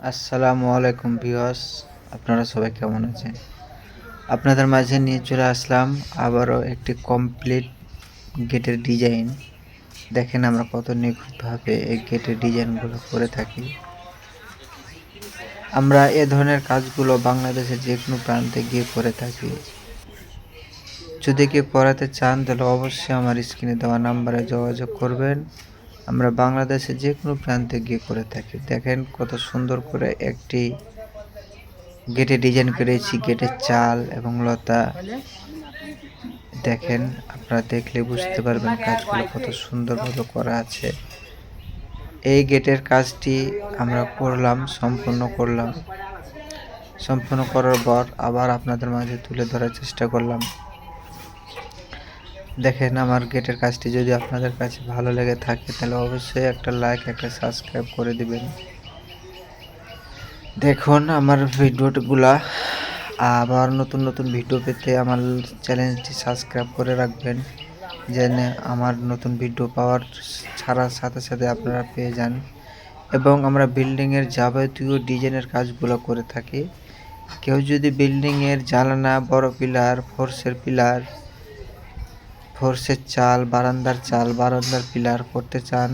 আসসালামু আলাইকুম ভিউয়ার্স, আপনারা সবাই কেমন আছেন? আপনাদের মাঝে নিয়ে চলে আসলাম আবারও একটি কমপ্লিট গেটের ডিজাইন। দেখেন আমরা কত নিখুঁতভাবে এই গেটের ডিজাইনগুলো করে থাকি। আমরা এ ধরনের কাজগুলো বাংলাদেশের যে কোনো প্রান্তে গিয়ে করে থাকি। যদি কেউ করাতে চান তাহলে অবশ্যই আমার স্ক্রিনে দেওয়া নাম্বারে যোগাযোগ করবেন। আমরা বাংলাদেশের যে কোনো প্রান্তে গিয়ে করে থাকি। দেখেন কত সুন্দর করে একটি গেটে ডিজাইন করেছি, গেটের চাল এবং লতা। দেখেন, আপনারা দেখলে বুঝতে পারবেন কাজগুলো কত সুন্দরভাবে করা আছে। এই গেটের কাজটি আমরা সম্পূর্ণ করলাম। সম্পূর্ণ করার পর আবার আপনাদের মাঝে তুলে ধরার চেষ্টা করলাম। দেখেন, আমার গেটের কাজটি যদি আপনাদের কাছে ভালো লেগে থাকে তাহলে অবশ্যই একটা লাইক, একটা সাবস্ক্রাইব করে দিবেন। দেখুন আমার ভিডিওগুলা আবার নতুন ভিডিও পেতে আমার চ্যানেলটি সাবস্ক্রাইব করে রাখবেন, যেন আমার নতুন ভিডিও পাওয়ার ছাড়ার সাথে সাথে আপনারা পেয়ে যান। এবং আমরা বিল্ডিংয়ের যাবতীয় ডিজাইনের কাজগুলো করে থাকি। কেউ যদি বিল্ডিংয়ের জানালা, বড় পিলার, ফোর্সের চাল, বারান্দার পিলার করতে চান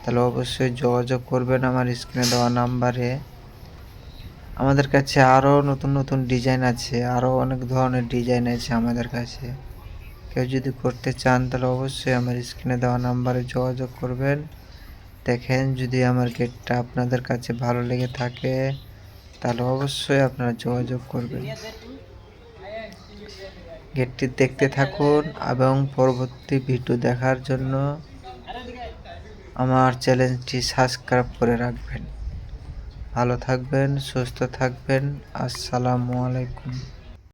তাহলে অবশ্যই যোগাযোগ করবেন আমার স্ক্রিনে দেওয়া নাম্বারে। আমাদের কাছে আরও নতুন ডিজাইন আছে, আরও অনেক ধরনের ডিজাইন আছে আমাদের কাছে। কেউ যদি করতে চান তাহলে অবশ্যই আমার স্ক্রিনে দেওয়া নাম্বারে যোগাযোগ করবেন। দেখেন, যদি আমার গেটটা আপনাদের কাছে ভালো লেগে থাকে তাহলে অবশ্যই আপনারা যোগাযোগ করবেন। গেটটি দেখতে থাকুন এবং পরবর্তী ভিডিও দেখার জন্য আমার চ্যানেলটি সাবস্ক্রাইব করে রাখবেন। ভালো থাকবেন, সুস্থ থাকবেন। আসসালামু আলাইকুম।